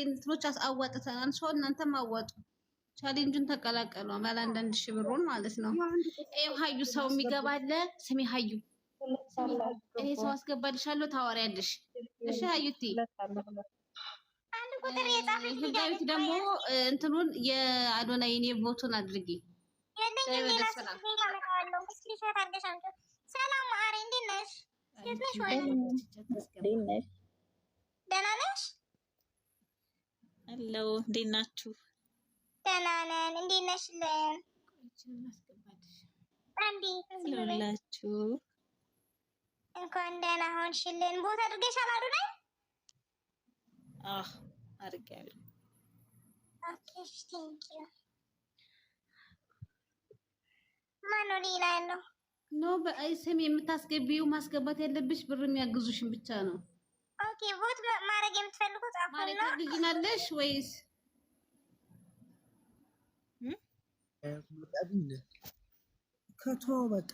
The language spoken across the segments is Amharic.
እንትኖች አዋጥተናል። ሰው እናንተም አዋጡ። ቻሌንጁን ተቀላቀሉ። አማላ አንዳንድ ሺህ ብሩን ማለት ነው። ይሄው ሀዩ ሰው የሚገባለ ስሚ ሀዩ ይሄ ሰው አስገባልሻለሁ ታወሪያለሽ። እሺ ሀዩቲ ህጋዊት ደግሞ እንትኑን የአዶናይን የቦቱን አድርጊ። ሰላም ማሪ እንዴት ነሽ? ደህና ነሽ? ሄሎ እንዴት ናችሁ? ደህና ነን። እንዴት ነሽልን? ሁላችሁ እንኳን ደህና ሆንሽልን። ቦታ አድርገሻል አዶናይ? አድርጌያለሁ። ኦኬ ቴንክ ዩ። ማነው ሌላ ያለው? ኖ በስም የምታስገቢው ማስገባት ያለብሽ ብር የሚያግዙሽን ብቻ ነው። ኦኬ ቮት ማድረግ የምትፈልጉት አሁን ታግዢናለሽ ወይስ ከቶ በቃ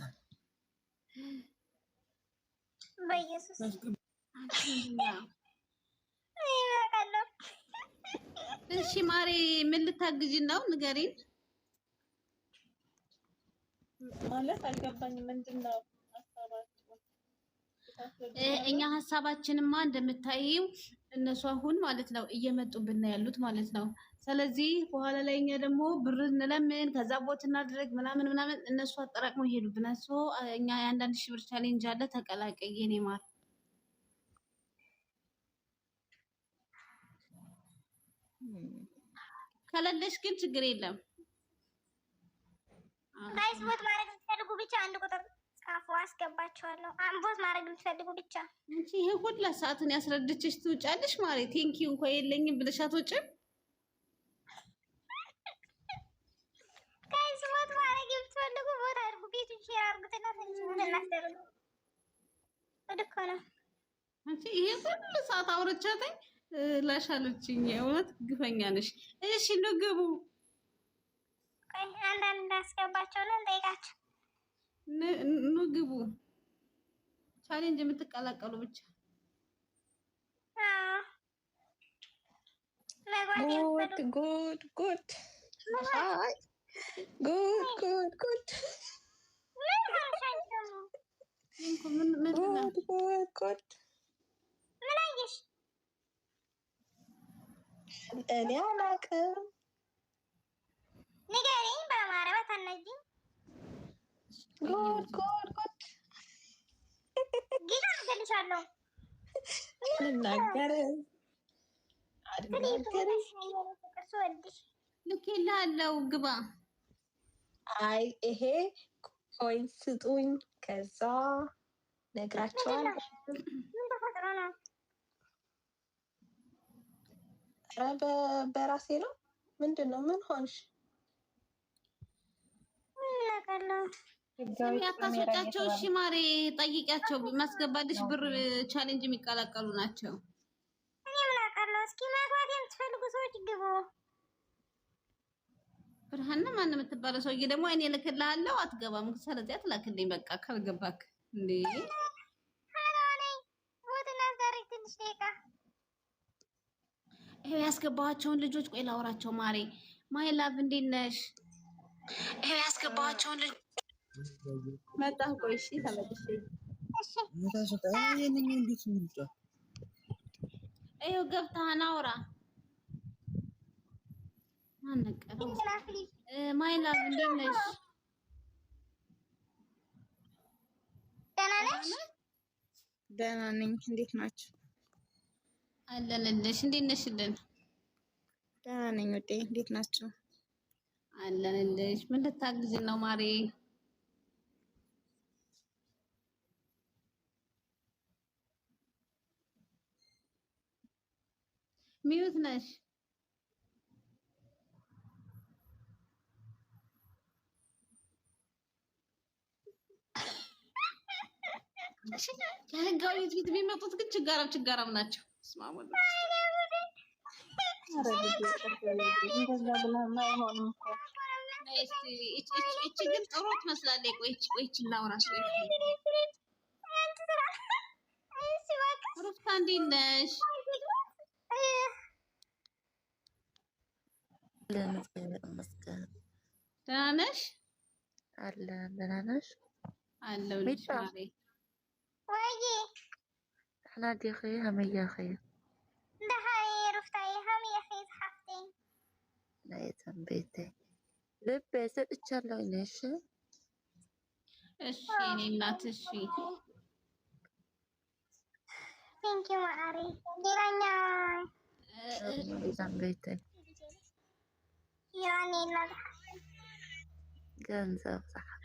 በኢየሱስ እሺ ማሬ ምን ልታግዢን ነው ንገሪን። ማለት አልገባኝም። ምንድነው ሐሳባችሁ? እኛ ሐሳባችንማ እንደምታዪው እነሱ አሁን ማለት ነው እየመጡብን ያሉት ማለት ነው። ስለዚህ በኋላ ላይ እኛ ደግሞ ብር እንለምን ከዛ ቦት እናድርግ ምናምን እነሱ አጠራቅመው ይሄዱብናል። እኛ የአንዳንድ ሺህ ብር ቻሌንጅ አለ ተቀላቀይ የኔ ማር። ከሌለሽ ግን ችግር የለም። ጋይስ ቦት ማድረግ የምትፈልጉ ብቻ አንድ ቁጥር ጻፉ፣ አስገባችኋለሁ። ቦት ማድረግ የምትፈልጉ ብቻ። እንጂ ይሄ ሁላ ሰዓትን ያስረድችሽ ትውጫለሽ ማሬ። ቴንኪው እንኳን የለኝም ብለሽ አትወጪም። ጋይስ ቦት ማድረግ የምትፈልጉ ቦት አድርጉ። ቤቱን ሼር አድርጉትና ትንሽ እናስደርጉ። እኮ ነው እንጂ ይሄ ሁሉ ሰዓት አውርቻለኝ ላሻለችኝ። እውነት ግፈኛ ነሽ። እሺ ነው ግቡ። አንዳንድ እንዳስገባቸው ነው እንጠይቃቸው። ኑ ግቡ። ቻሌንጅ የምትቀላቀሉ ብቻ ጉድ ጉድ ጉድ አይ ጉድ ጉድ ጉድ ምን አየሽ? እኔ አላውቅም። ንገሪኝ በማርያም አታናጂኝ። ጉድ ጉድ ጉድ ግን አልገልሻለሁ። አልናገርም። ልኬልሃለሁ ግባ። አይ ይሄ ኮይን ስጡኝ ከዛ ነግራቸዋለሁ። ምን ተፈጥሮ ነው? ኧረ በራሴ ነው። ምንድን ነው? ምን ሆንሽ? ያታስወጫቸው። እሺ ማሬ ጠይቂያቸው። ማስገባልሽ ብር ቻሌንጅ የሚቀላቀሉ ናቸው። እኔ ምን አውቃለሁ። እስኪ መግባት የምትፈልጉ ሰዎች ግቡ። ብርሃን ማን የምትባለው ሰውዬ ደግሞ እኔ እልክልሃለሁ አትገባም። ስለዚህ አትላክልኝ በቃ ካልገባክ እንዴ። ሀሎ ነኝ ቦት እናስደርግ ትንሽ ደቂቃ። ይሄ ያስገባኋቸውን ልጆች ቆይ ላውራቸው። ማሬ ማይ ላቭ እንዴት ነሽ? ይሄ ያስገባኋቸውን ልጅ መጣሁ። ቆይ እሺ ተመልሼ እሺ ይኸው ገብተሃና አውራ ማነቀረው። ማይ ላቭ እንዴት ነሽ? ደህና ነሽ? ደህና ነኝ። እንዴት ናችሁ? አለንልሽ። እንዴት ነሽልን? ደህና ነኝ ወዴ። እንዴት ናችሁ? አለንልሽ። ምን ልታግዝ ነው ማሬ? ሚዩት ነሽ? የህጋዊ ፊት የሚመጡት ግን ችጋራም ናቸው። ስማሙ እቺ ግን ጥሩ ትመስላለች። ቆይች ላውራሽ። ሩፍታ እንዴት ነሽ? لنا خير مسكين ደህና ነሽ? አለን ደህና ነሽ? አለሁልሽ ሚጣ ማሬ። ወይዬ እሕና ዲኺ ሀመያ ኸይር እንደሃይ ሩፍታዬ ሀምዬ ኸይ ዝሓፍተይ ናይተን ቤተይ ልቤ ሰጥቻለሁ ነሽ እሺ የኔ እናት እሺ። ቴንኪ ማሪ ሌላኛ ናይተን ቤተይ ያኔ ና ገንዘብ ዝሓፍ